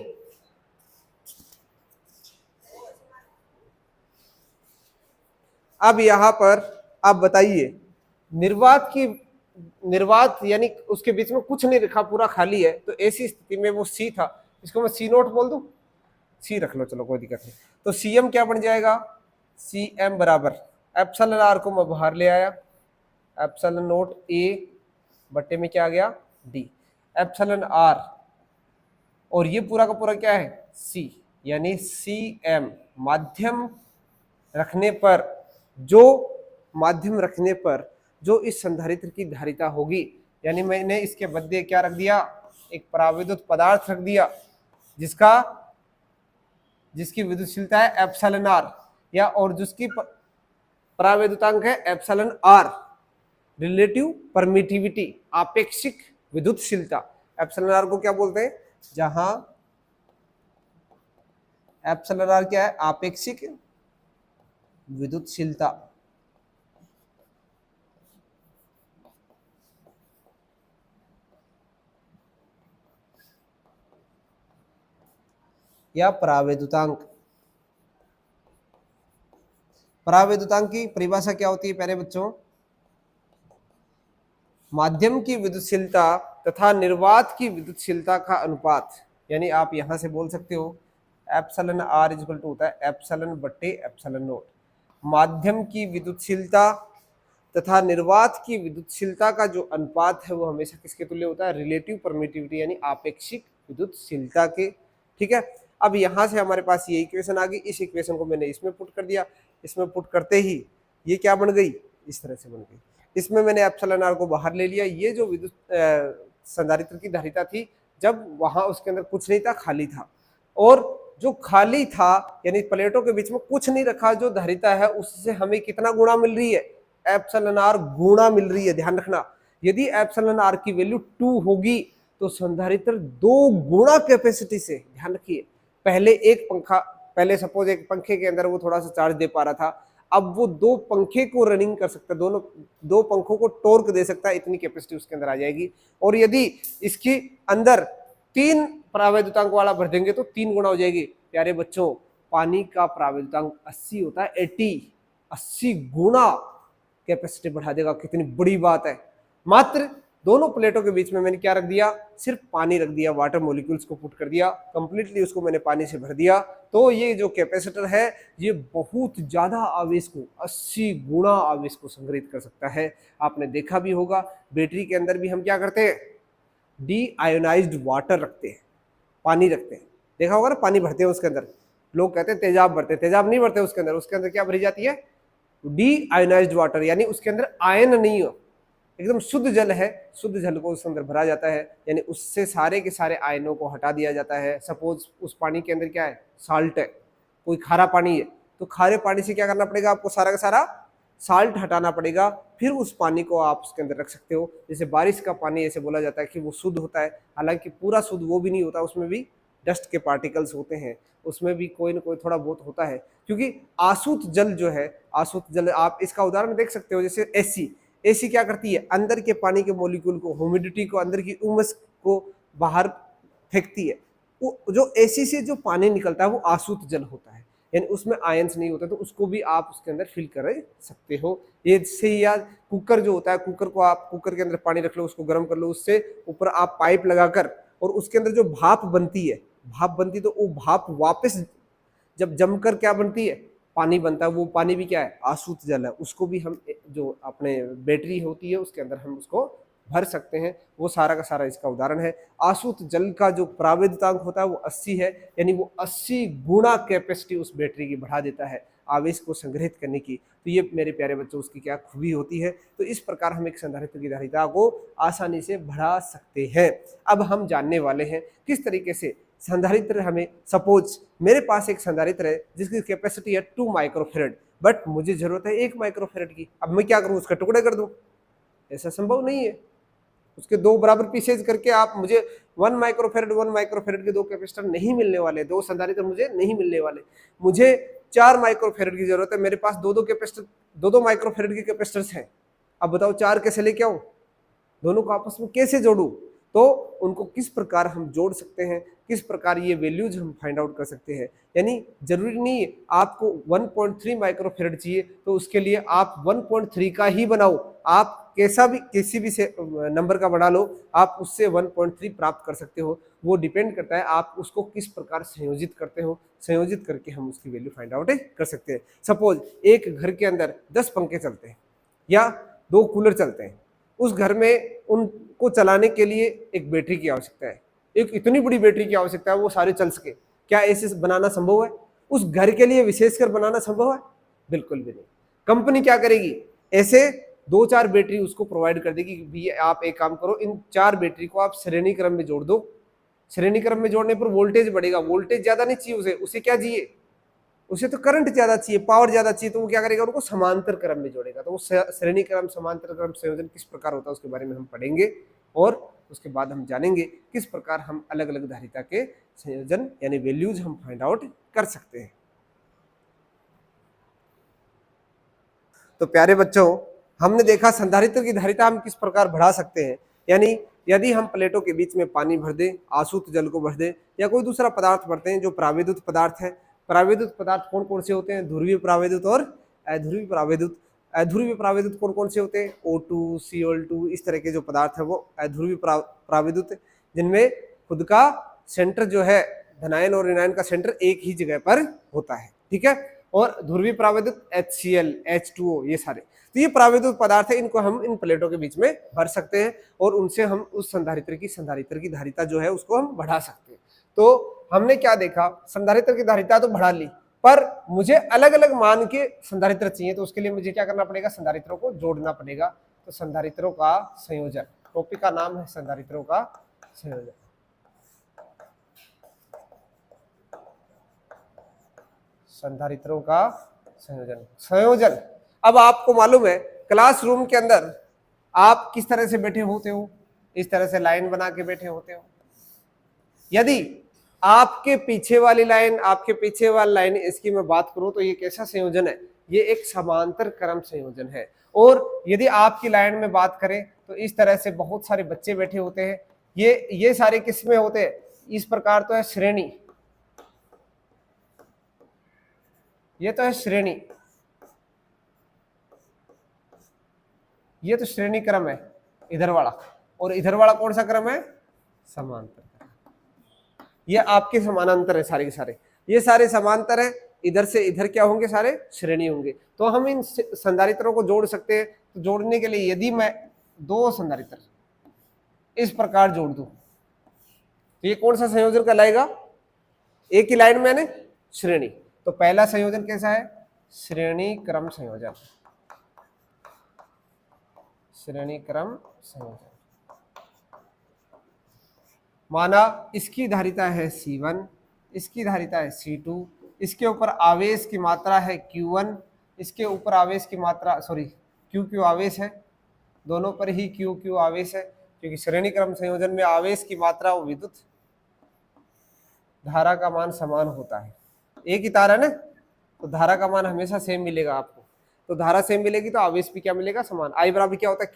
अब यहां पर आप बताइए, निर्वात यानी उसके बीच में कुछ नहीं रखा, पूरा खाली है, तो ऐसी स्थिति में वो C था, इसको मैं C नोट बोल दूं, C रख लो, चलो कोई दिक्कत नहीं। तो Cm क्या बन जाएगा, Cm बराबर एप्सिलॉन R को मैं बाहर ले आया, एप्सिलॉन नोट A बट्टे में क्या आ गया, D। एप्सिलॉन आर, और ये पूरा का पूरा क्या है सी, यानी सी एम। माध्यम रखने पर जो माध्यम रखने पर जो इस संधारित्र की धारिता होगी, यानी मैंने इसके बदले क्या रख दिया, एक परावैद्युत पदार्थ रख दिया जिसकी विद्युतशीलता है एप्सिलॉन आर, या और जिसकी परावैद्युतांक है एप्सिलॉन आर, रिलेटिव परमिटिविटी, आपेक्षिक विद्युतशीलता। एप्सिलॉन आर को क्या बोलते हैं, जहां एप्सिलॉन आर क्या है, आपेक्षिक विद्युतशीलता। या परावैद्युतांक। परावैद्युतांक की परिभाषा क्या होती है प्यारे बच्चों, माध्यम की विद्युतशीलता तथा निर्वात की विद्युतशीलता का अनुपात। यानी आप यहां से बोल सकते हो एप्सिलॉन आर इक्वल टू होता है एप्सिलॉन बट्टे एप्सिलॉन नोट। माध्यम की विद्युतशीलता तथा निर्वात की विद्युतशीलता का जो अनुपात है वो हमेशा किसके तुल्य होता है, रिलेटिव परमिटिविटी यानी आपेक्षिक विद्युतशीलता के। ठीक है, अब यहां से हमारे पास ये इक्वेशन आ गई, इस इक्वेशन को मैंने इसमें पुट कर दिया, इसमें पुट करते ही ये क्या बन गई, इस तरह से बन गई। इसमें मैंने एप्सिलॉन आर को बाहर ले लिया। ये जो विद्युत संधारित्र की धारिता थी, जब वहां उसके अंदर कुछ नहीं था, खाली था, और जो खाली था यानी प्लेटों के बीच में कुछ नहीं रखा, जो धारिता है उससे हमें कितना गुणा मिल रही है, एप्सिलॉन आर गुणा मिल रही है। ध्यान रखना, यदि एप्सिलॉन आर की वैल्यू 2 होगी तो संधारित्र 2 गुणा कैपेसिटी से, ध्यान रखिए, पहले सपोज एक पंखे के अंदर वो थोड़ा सा चार्ज दे पा रहा था, अब वो 2 पंखे को रनिंग कर सकता है, दोनों 2 पंखों को टॉर्क दे सकता है, इतनी कैपेसिटी उसके अंदर आ जाएगी। और यदि इसके अंदर 3 परावैद्युतांक वाला भर देंगे तो 3 गुणा हो जाएगी। प्यारे बच्चों, पानी का परावैद्युतांक 80 होता है, 80 गुणा कैपेसिटी बढ़ा देगा। कितनी बड़ी बात है। मात्र दोनों प्लेटों के बीच में मैंने क्या रख दिया, सिर्फ पानी रख दिया, वाटर मॉलिक्यूल्स को पुट कर दिया, कंप्लीटली उसको मैंने पानी से भर दिया। तो ये जो कैपेसिटर है ये बहुत ज्यादा आवेश को, 80 गुणा आवेश को संग्रहित कर सकता है। आपने देखा भी होगा बैटरी के अंदर भी हम क्या करते हैं, डी आयोनाइज्ड वाटर रखते हैं, पानी रखते हैं, देखा होगा ना, पानी भरते हैं उसके अंदर, लोग कहते हैं तेजाब भरते हैं, तेजाब नहीं भरते उसके अंदर क्या भरी जाती है, डी आयोनाइज्ड वाटर, यानी उसके अंदर आयन नहीं हो, एकदम शुद्ध जल है, शुद्ध जल को उसके अंदर भरा जाता है, यानी उससे सारे के सारे आयनों को हटा दिया जाता है। सपोज उस पानी के अंदर क्या है, साल्ट है, कोई खारा पानी है, तो खारे पानी से क्या करना पड़ेगा, आपको सारा का सारा साल्ट हटाना पड़ेगा, फिर उस पानी को आप उसके अंदर रख सकते हो। जैसे बारिश का पानी ऐसे बोला जाता है कि वो शुद्ध होता है, हालांकि पूरा शुद्ध वो भी नहीं होता, उसमें भी डस्ट के पार्टिकल्स होते हैं, उसमें भी कोई ना कोई थोड़ा बहुत होता है, क्योंकि आसूत जल जो है, आसूत जल आप इसका उदाहरण देख सकते हो, जैसे एसी क्या करती है, अंदर के पानी के मॉलिक्यूल को, ह्यूमिडिटी को, अंदर की उमस को बाहर फेंकती है। वो जो एसी से जो पानी निकलता है वो आसूत जल होता है, यानी उसमें आयंस नहीं होता, तो उसको भी आप उसके अंदर फिल कर सकते हो। ये से ही याद, कुकर जो होता है, कुकर को आप कुकर के अंदर पानी रख लो, उसको गर्म कर लो, उससे ऊपर आप पाइप लगाकर, और उसके अंदर जो भाप बनती है, तो वो भाप वापस जब जमकर क्या बनती है, पानी बनता है, वो पानी भी क्या है, आसूत जल है। उसको भी हम जो अपने बैटरी होती है उसके अंदर हम उसको भर सकते हैं, वो सारा का सारा इसका उदाहरण है। आसूत जल का जो प्रावेदितांक होता है वो 80 है, यानी वो 80 गुणा कैपेसिटी उस बैटरी की बढ़ा देता है आवेश को संग्रहित करने की। तो ये मेरे प्यारे बच्चों उसकी क्या खूबी होती है। तो इस प्रकार हम एक संधारित्र की धारिता को आसानी से बढ़ा सकते हैं। अब हम जानने वाले हैं किस तरीके से संधारित्र हमें, सपोज मेरे पास एक संधारित्र है जिसकी कैपेसिटी है 2 माइक्रोफेरेड, बट मुझे जरूरत है 1 माइक्रोफेरेड की। अब मैं क्या करूं, उसका टुकड़े कर दूं, ऐसा संभव नहीं है। उसके 2 बराबर पीसेज करके आप मुझे 1 माइक्रोफेरेड के 2 कैपेसिटर नहीं मिलने वाले, 2 संधारित्र मुझे नहीं मिलने वाले। मुझे 4 माइक्रोफेरेड की जरूरत है, मेरे पास 2-2 कैपेसिटर, 2-2 माइक्रोफेरेड के कैपेसिटर्स हैं। अब बताओ 4 कैसे लेके आऊं, दोनों को आपस में कैसे जोड़ूं, तो उनको किस प्रकार हम जोड़ सकते हैं, किस प्रकार ये वैल्यूज हम फाइंड आउट कर सकते हैं। यानी जरूरी नहीं है आपको 1.3 माइक्रोफेरेड चाहिए तो उसके लिए आप 1.3 का ही बनाओ, आप कैसा भी किसी भी से नंबर का बना लो, आप उससे 1.3 प्राप्त कर सकते हो। वो डिपेंड करता है आप उसको किस प्रकार संयोजित करते हो, संयोजित करके हम उसकी वैल्यू फाइंड आउट कर सकते हैं। सपोज एक घर के अंदर 10 पंखे चलते हैं या 2 कूलर चलते हैं, उस घर में उन को चलाने के लिए एक बैटरी की आवश्यकता है, एक इतनी बड़ी बैटरी की आवश्यकता है, वो सारे चल सके। क्या ऐसे बनाना संभव है? उस घर के लिए विशेषकर बनाना संभव है? बिल्कुल भी नहीं। कंपनी क्या करेगी, ऐसे 2-4 बैटरी उसको प्रोवाइड कर देगी कि भैया आप एक काम करो, इन 4 बैटरी को आप श्रेणी क्रम में जोड़ दो। श्रेणी क्रम में जोड़ने पर वोल्टेज बढ़ेगा, वोल्टेज ज्यादा नहीं चाहिए उसे क्या चाहिए, उसे तो करंट ज्यादा चाहिए, पावर ज्यादा चाहिए, तो वो क्या करेगा, उनको समांतर क्रम में जोड़ेगा। तो वो श्रेणी क्रम समांतर क्रम संयोजन किस प्रकार होता है उसके बारे में हम पढ़ेंगे, और उसके बाद हम जानेंगे किस प्रकार हम अलग अलग धारिता के संयोजन यानी वैल्यूज हम फाइंड आउट कर सकते हैं। तो प्यारे बच्चों, हमने देखा संधारित्र की धारिता हम किस प्रकार बढ़ा सकते हैं, यानी यदि हम प्लेटों के बीच में पानी भर दें, आसूत जल को भर दें, या कोई दूसरा पदार्थ भरते हैं जो प्राविद्युत पदार्थ है। प्राविद्युत पदार्थ कौन कौन से होते हैं, ध्रुवीय प्राविद्युत और अध्रुवीय प्राविद्युत। अध्रुवीय प्राविद्युत कौन कौन से होते हैं, O2, Cl2, इस तरह के जो पदार्थ है वो अध्रुवीय प्राविद्युत, जिनमें खुद का सेंटर जो है धनायन और ऋणायन का सेंटर एक ही जगह पर होता है, ठीक है। और ध्रुवीय प्राविद्युत HCl, H2O, ये सारे, तो ये प्राविद्युत पदार्थ है, इनको हम इन प्लेटों के बीच में भर सकते हैं और उनसे हम उस संधारित्र की धारिता जो है उसको हम बढ़ा सकते हैं। तो हमने क्या देखा, संधारित्र की धारिता तो बढ़ा ली, पर मुझे अलग अलग मान के संधारित्र चाहिए, तो उसके लिए मुझे क्या करना पड़ेगा, संधारित्रों को जोड़ना पड़ेगा। तो संधारित्रों का संयोजन, टॉपिक का नाम है संधारित्रों का संयोजन। संधारित्रों का संयोजन। अब आपको मालूम है क्लासरूम के अंदर आप किस तरह से बैठे होते हो, इस तरह से लाइन बना के बैठे होते हो। यदि आपके पीछे वाली लाइन इसकी मैं बात करूं तो ये कैसा संयोजन है, ये एक समांतर क्रम संयोजन है। और यदि आपकी लाइन में बात करें तो इस तरह से बहुत सारे बच्चे बैठे होते हैं, ये सारे किस में होते हैं, इस प्रकार तो है श्रेणी, ये तो है श्रेणी, ये तो श्रेणी क्रम है इधर वाला, और इधर वाला कौन सा क्रम है, समांतर। ये आपके समानांतर है सारे के सारे, ये सारे समांतर है, इधर से इधर क्या होंगे, सारे श्रेणी होंगे। तो हम इन संधारित्रों को जोड़ सकते हैं। तो जोड़ने के लिए यदि मैं दो संधारित्र इस प्रकार जोड़ दूं तो ये कौन सा संयोजन कहलाएगा, एक ही लाइन में है श्रेणी। तो पहला संयोजन कैसा है, श्रेणी क्रम संयोजन, श्रेणी क्रम संयोजन। माना इसकी धारिता है C1, इसकी धारिता है C2, इसके ऊपर आवेश की मात्रा है Q1, इसके ऊपर आवेश की मात्रा Q आवेश है, दोनों पर ही Q आवेश है, क्योंकि श्रेणी क्रम संयोजन में आवेश की मात्रा और विद्युत धारा का मान समान होता है। एक ही तार है ना, तो धारा का मान हमेशा सेम मिलेगा आपको। तो धारा सेम मिलेगी तो आवेश भी क्या मिलेगा, समान। I बराबर क्या होता है,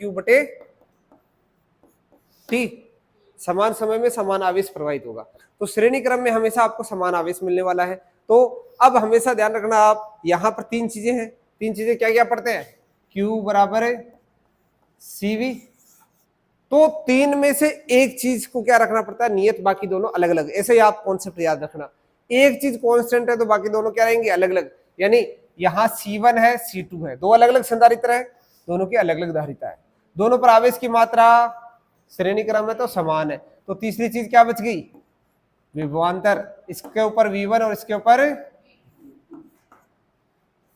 Q/T, समान समय में समान आवेश प्रवाहित होगा। तो श्रेणी क्रम में हमेशा आपको समान आवेश मिलने वाला है। तो अब हमेशा ध्यान रखना, आप यहाँ पर तीन चीजें हैं, तीन चीजें क्या क्या पढ़ते हैं, Q बराबर है CV, तो तीन में से एक चीज को क्या रखना पड़ता है, नियत, बाकी दोनों अलग अलग। ऐसे ही आप कॉन्सेप्ट याद रखना, एक चीज कांस्टेंट है तो बाकी दोनों क्या रहेंगे, अलग अलग। यानी यहाँ C1 है C2 है, दो अलग अलग संधारित्र है, दोनों की अलग अलग धारिता है, दोनों पर आवेश की मात्रा श्रेणी क्रम में तो समान है। तो तीसरी चीज क्या बच गई, विभवांतर, इसके ऊपर V1 और इसके ऊपर,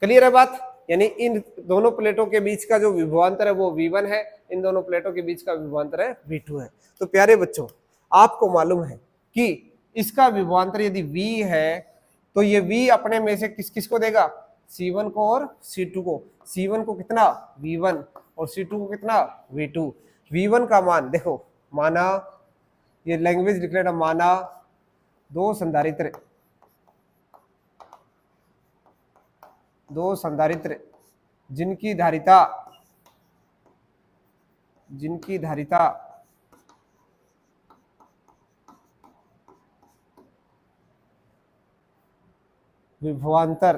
क्लियर है बात। यानी इन दोनों प्लेटों के बीच का जो विभवांतर है वो V1 है, इन दोनों प्लेटों के बीच का विभवांतर है V2 है। तो प्यारे बच्चों, आपको मालूम है कि इसका विभवांतर यदि V है तो ये V अपने में से किस किस को देगा, C1 को और C2 को। C1 को कितना, V1, और C2 को कितना, V2। V1 का मान देखो, माना ये लैंग्वेज लिख लेना, माना दो संधारित्र जिनकी धारिता विभवांतर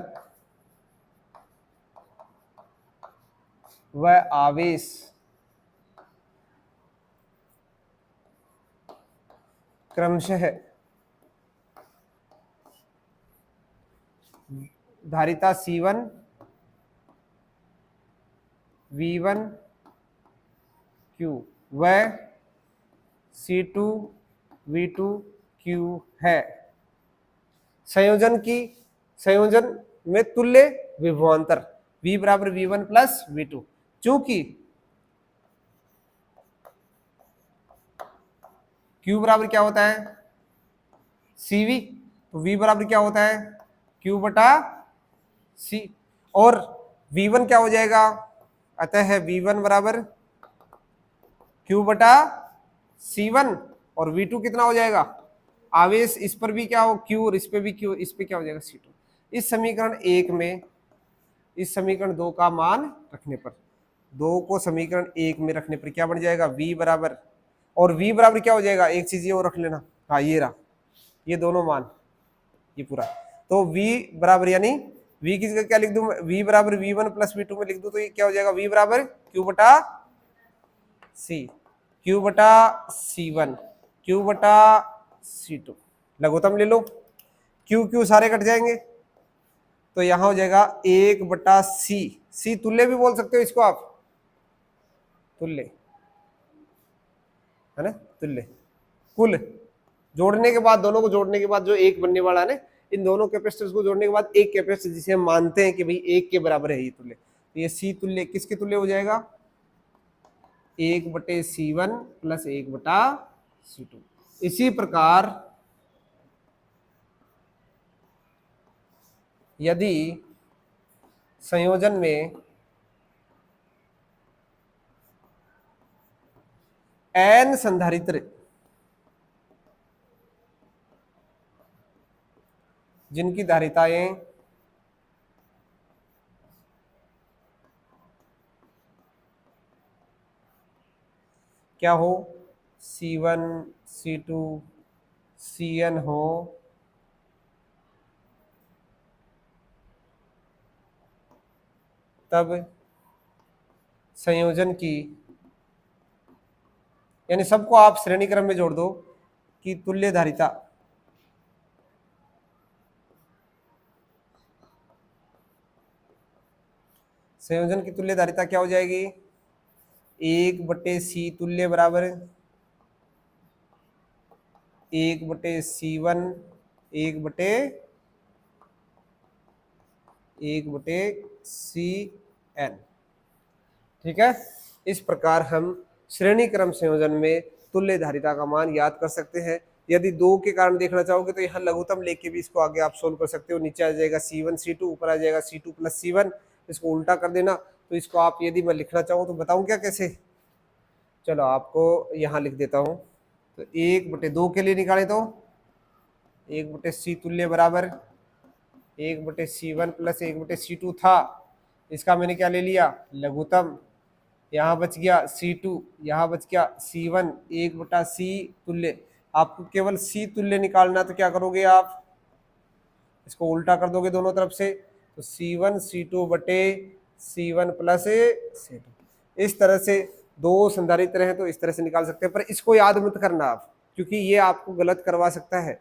व आवेश क्रमशः धारिता C1, V1, Q व C2 V2 Q है। संयोजन में तुल्य विभवांतर V बराबर V1 प्लस V2। चूंकि Q बराबर क्या होता है CV, तो V बराबर क्या होता है Q बटा C, और V1 क्या हो जाएगा, अतः V1 बराबर Q बटा C1, और V2 कितना हो जाएगा, आवेश इस पर भी क्या हो Q और इस पे भी Q, इस पे क्या हो जाएगा C2। इस समीकरण 1 में इस समीकरण 2 का मान रखने पर, 2 को समीकरण 1 में रखने पर क्या बन जाएगा V बराबर, और V बराबर क्या हो जाएगा, एक चीज ये और रख लेना, हाँ ये रहा, ये दोनों मान, ये पूरा, तो V बराबर यानी V की जगह क्या लिख दूं, V बराबर V1 प्लस V2 में लिख दूं, तो ये क्या हो जाएगा V बराबर Q बटा C, Q बटा C1, Q बटा C2, लघुत्तम ले लो, Q सारे कट जाएंगे, तो यहां हो जाएगा 1/C, C तुल्य भी बोल सकते हो इसको आप, तुल्य है ना, तुल्य कुल, जोड़ने के बाद, दोनों को जोड़ने के बाद जो एक बनने वाला है ना, इन दोनों कैपेसिटर्स को जोड़ने के बाद एक कैपेसिटर जिसे हम मानते हैं कि भाई एक के बराबर है ये तुल्य, तो ये C तुल्य किसके तुल्य हो जाएगा, 1/C1 प्लस 1/C2। इसी प्रकार यदि संयोजन में n संधारित्र जिनकी धारिताएं क्या हो, C1 C2 Cn हो, तब संयोजन की, यानी सबको आप श्रेणी क्रम में जोड़ दो कि तुल्य धारिता, संयोजन की तुल्य धारिता क्या हो जाएगी, 1/C तुल्य बराबर 1/C1 1/CN, ठीक है। इस प्रकार हम श्रेणी क्रम संयोजन में तुल्य धारिता का मान याद कर सकते हैं। यदि 2 के कारण देखना चाहोगे तो यहाँ लघुत्तम लेके भी इसको आगे आप सोल्व कर सकते हो, नीचे आ जाएगा C1 C2, ऊपर आ जाएगा C2 प्लस C1, इसको उल्टा कर देना, तो इसको आप यदि मैं लिखना चाहूँ तो बताऊँ क्या कैसे, चलो आपको यहाँ लिख देता हूँ, तो 1/2 के लिए निकाले तो 1/C तुल्य बराबर 1/C1 प्लस 1/C2 था, इसका मैंने क्या ले लिया लघुत्तम, यहाँ बच गया C2, यहाँ बच गया C1, 1/C तुल्य। आपको केवल C तुल्य निकालना, तो क्या करोगे आप, इसको उल्टा कर दोगे दोनों तरफ से, तो C1 C2 बटे C1 प्लस C2। इस तरह से 2 संधारित्र हैं तो इस तरह से निकाल सकते हैं, पर इसको याद मत करना आप, क्योंकि ये आपको गलत करवा सकता है,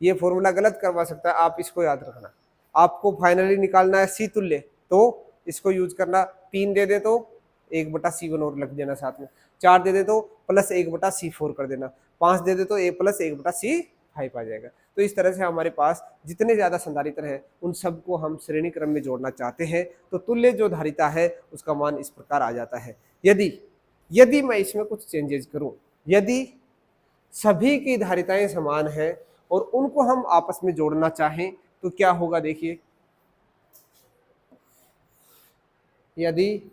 ये फॉर्मूला गलत करवा सकता है, आप इसको याद रखना। आपको फाइनली निकालना है C तुल्य, तो इसको यूज करना, 3 दे दे तो 1/C1 और लग देना साथ में, 4 दे दे तो प्लस 1/C4 कर देना, 5 दे दे तो A प्लस 1/C5 आ जाएगा। तो इस तरह से हमारे पास जितने ज्यादा संधारित्र हैं उन सबको हम श्रेणी क्रम में जोड़ना चाहते हैं, तो तुल्य जो धारिता है उसका मान इस प्रकार आ जाता है। यदि मैं इसमें कुछ चेंजेस करूं, यदि सभी की धारिताएं समान है और उनको हम आपस में जोड़ना चाहें तो क्या होगा, देखिए, यदि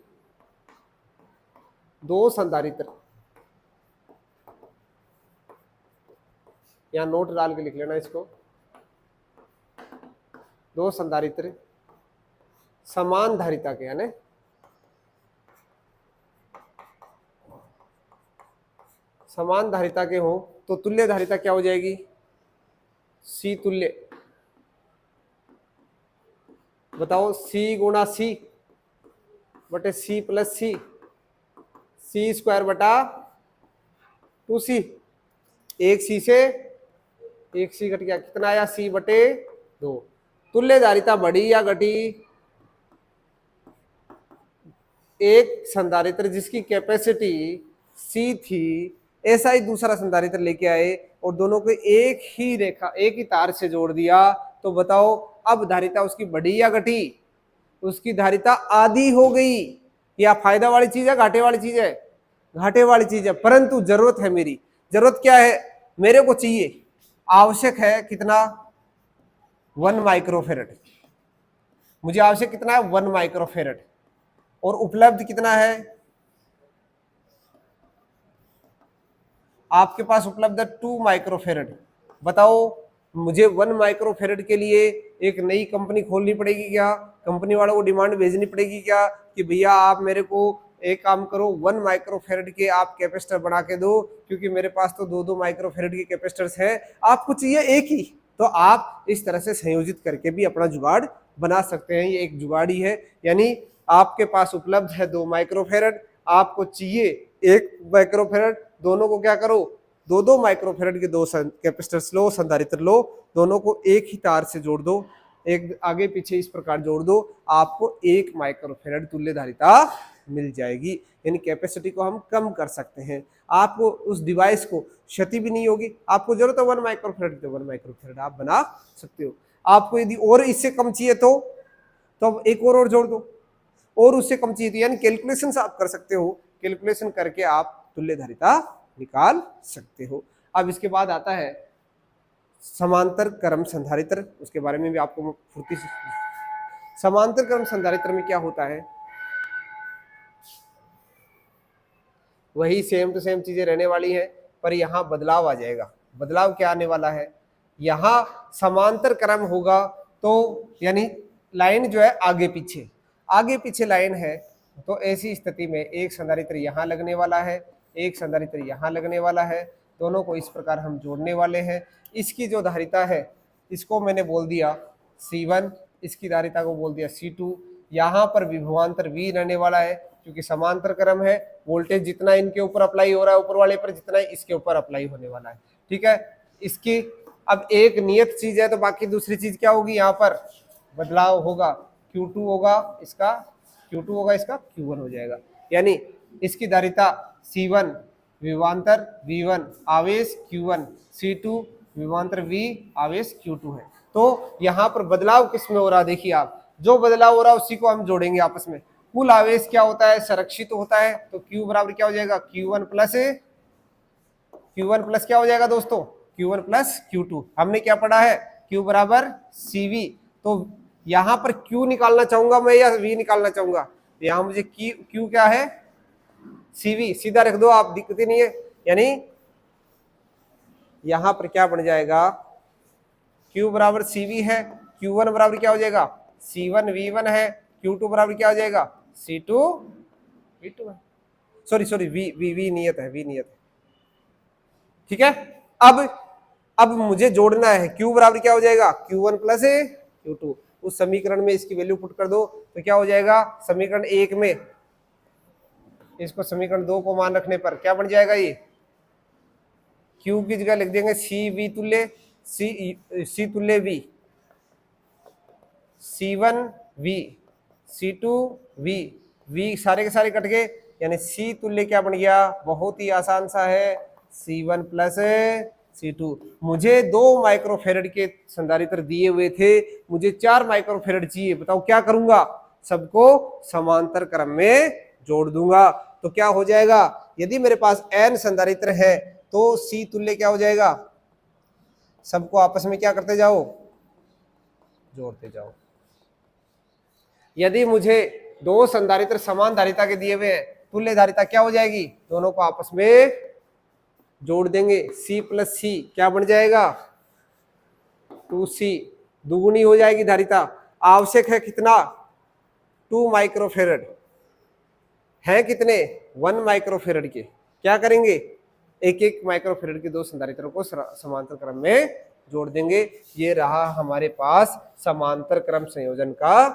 2 संधारित्र, या नोट डाल के लिख लेना इसको, 2 संधारित्र समान धारिता के, यानी समान धारिता के हो तो तुल्य धारिता क्या हो जाएगी, C तुल्य, बताओ, C गुणा C बटे C प्लस C स्क्वायर बटा 2C, एक C से एक C घट गया, कितना आया C बटे 2। तुल्य धारिता बढ़ी या घटी, एक संधारित्र जिसकी कैपेसिटी C थी ऐसा ही दूसरा संधारित्र लेके आए और दोनों को एक ही रेखा, एक ही तार से जोड़ दिया, तो बताओ अब धारिता उसकी बढ़ी या घटी? उसकी धारिता आधी हो गई। या फायदा वाली चीज है, घाटे वाली चीज है? घाटे वाली चीज है। परंतु जरूरत है, मेरी जरूरत क्या है? मेरे को चाहिए, आवश्यक है कितना? 1 माइक्रोफेरेड। मुझे आवश्यक कितना है? 1 माइक्रोफेरेड। और उपलब्ध कितना है? आपके पास उपलब्ध है 2 माइक्रोफेरेड। बताओ मुझे 1 माइक्रोफेरेड के लिए एक नई कंपनी खोलनी पड़ेगी क्या? कंपनी वालों को डिमांड भेजनी पड़ेगी क्या कि भैया आप मेरे को एक काम करो, 1 माइक्रोफेरेड के आप कैपेसिटर बना के दो, क्योंकि मेरे पास तो 2-2 माइक्रोफेरेड के कैपेसिटर्स हैं, आपको चाहिए एक ही। तो आप इस तरह से संयोजित करके भी अपना जुगाड़ बना सकते हैं। ये एक जुगाड़ ही है, यानी आपके पास उपलब्ध है 2 माइक्रोफेरेड, आपको चाहिए 1 माइक्रोफेरेड, दोनों को क्या करो? 2-2 माइक्रोफेरेड के 2 कैपेसिटर्स लो, संधारित्र लो, दोनों को एक ही तार से जोड़ दो, एक आगे पीछे इस प्रकार जोड़ दो, आपको 1 माइक्रोफेरेड तुल्य धारिता मिल जाएगी। यानी कैपेसिटी को हम कम कर सकते हैं, आपको उस डिवाइस को क्षति भी नहीं होगी। आपको जरूरत है 1 माइक्रोफेरेड, तो 1 माइक्रोफेरेड आप बना सकते हो। आपको यदि और इससे कम चाहिए तो अब एक और जोड़ दो, और उससे कम चाहिए तो, यानी कैलकुलेशन आप कर सकते हो, कैलकुलेशन करके आप तुल्य धारिता निकाल सकते हो। अब इसके बाद आता है समांतर क्रम संधारित्र, उसके बारे में भी आपको फुर्ती से। समांतर क्रम संधारित्र में क्या होता है? वही सेम टू सेम चीजें रहने वाली है, पर यहाँ बदलाव आ जाएगा। बदलाव क्या आने वाला है? यहाँ समांतर क्रम होगा, तो यानी लाइन जो है आगे पीछे लाइन है, तो ऐसी स्थिति में एक संधारित्र यहाँ लगने वाला है, एक संधारित्र यहाँ लगने वाला है, दोनों को इस प्रकार हम जोड़ने वाले हैं। इसकी जो धारिता है इसको मैंने बोल दिया C1, इसकी धारिता को बोल दिया C2। यहाँ पर विभवांतर V रहने वाला है, क्योंकि समांतर क्रम है, वोल्टेज जितना इनके ऊपर अप्लाई हो रहा है ऊपर वाले पर, जितना इसके ऊपर अप्लाई होने वाला है। ठीक है, इसकी अब एक नियत चीज है, तो बाकी दूसरी चीज क्या होगी? यहाँ पर बदलाव होगा, Q2 होगा इसका, Q2 होगा इसका, Q1 हो जाएगा। यानी इसकी धारिता C1 विभवांतर V1 आवेश Q1, C2 विभवांतर V आवेश Q2 है। तो यहाँ पर बदलाव किस में हो रहा है? देखिए आप, जो बदलाव हो रहा है उसी को हम जोड़ेंगे आपस में। कुल आवेश क्या होता है? संरक्षित होता है, तो Q बराबर क्या हो जाएगा? Q1 प्लस क्या हो जाएगा दोस्तों? Q1 plus Q2। हमने क्या पढ़ा है? Q बराबर CV। तो यहाँ पर Q निकालना चाहूंगा मैं या V निकालना चाहूंगा? यहाँ मुझे Q क्या है? CV, सीधा रख दो आप, दिक्कत ही नहीं है। यानी यहां पर क्या बन जाएगा? Q बराबर CV है, Q1 बराबर क्या हो जाएगा? C1 V1 है, Q2 बराबर क्या हो जाएगा? C2 V2 है। सॉरी V नियत है, V नियत है। ठीक है, अब मुझे जोड़ना है, Q बराबर क्या हो जाएगा? Q1 plus Q2। उस समीकरण में इसकी वैल्यू पुट कर दो, तो क्या हो जाएगा? समीकरण 1 में इसको समीकरण 2 को मान रखने पर क्या बन जाएगा? ये Q की जगह लिख देंगे CV तुल्य C तुल्य V, C1 V, C2 V सारे के सारे कट गए, यानी C तुल्य क्या बन गया? बहुत ही आसान सा है, C1 प्लस C2। मुझे 2 माइक्रोफेरेड के संधारित्र दिए हुए थे, मुझे 4 माइक्रोफेरेड चाहिए। बताओ क्या करूंगा? सबको समांतर क्रम में जोड़ दूंगा। तो क्या हो जाएगा? यदि मेरे पास n संधारित्र है तो C तुल्य क्या हो जाएगा? सबको आपस में क्या करते जाओ? जोड़ते जाओ। यदि मुझे 2 संधारित्र समान धारिता के दिए हुए हैं, तुल्य धारिता क्या हो जाएगी? दोनों को आपस में जोड़ देंगे, C प्लस C क्या बन जाएगा? 2C, दुगुनी हो जाएगी धारिता। आवश्यक है कितना? 2 माइक्रोफेरेड। है कितने? 1 माइक्रोफेरेड के। क्या करेंगे? एक माइक्रोफेरेड के 2 संधारित्रों को समांतर क्रम में जोड़ देंगे। ये रहा हमारे पास समांतर क्रम संयोजन का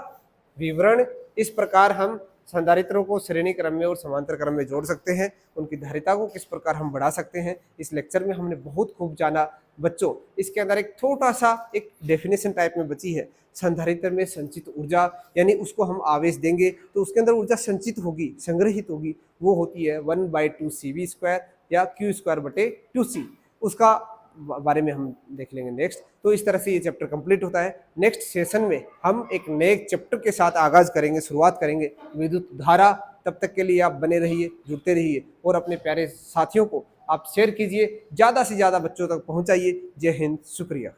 विवरण। इस प्रकार हम संधारित्रों को श्रेणी क्रम में और समांतर क्रम में जोड़ सकते हैं। उनकी धारिता को किस प्रकार हम बढ़ा सकते हैं, इस लेक्चर में हमने बहुत खूब जाना। बच्चों, इसके अंदर एक छोटा सा एक डेफिनेशन टाइप में बची है। संधारित्र में संचित ऊर्जा, यानी उसको हम आवेश देंगे तो उसके अंदर ऊर्जा संचित होगी, संग्रहित होगी, वो होती है 1/2 CV², या Q²/2C, उसका बारे में हम देख लेंगे नेक्स्ट। तो इस तरह से ये चैप्टर कंप्लीट होता है। नेक्स्ट सेशन में हम एक नए चैप्टर के साथ आगाज करेंगे, शुरुआत करेंगे, विद्युत धारा। तब तक के लिए आप बने रहिए, जुड़ते रहिए और अपने प्यारे साथियों को आप शेयर कीजिए, ज़्यादा से ज़्यादा बच्चों तक पहुंचाइए। जय हिंद, शुक्रिया।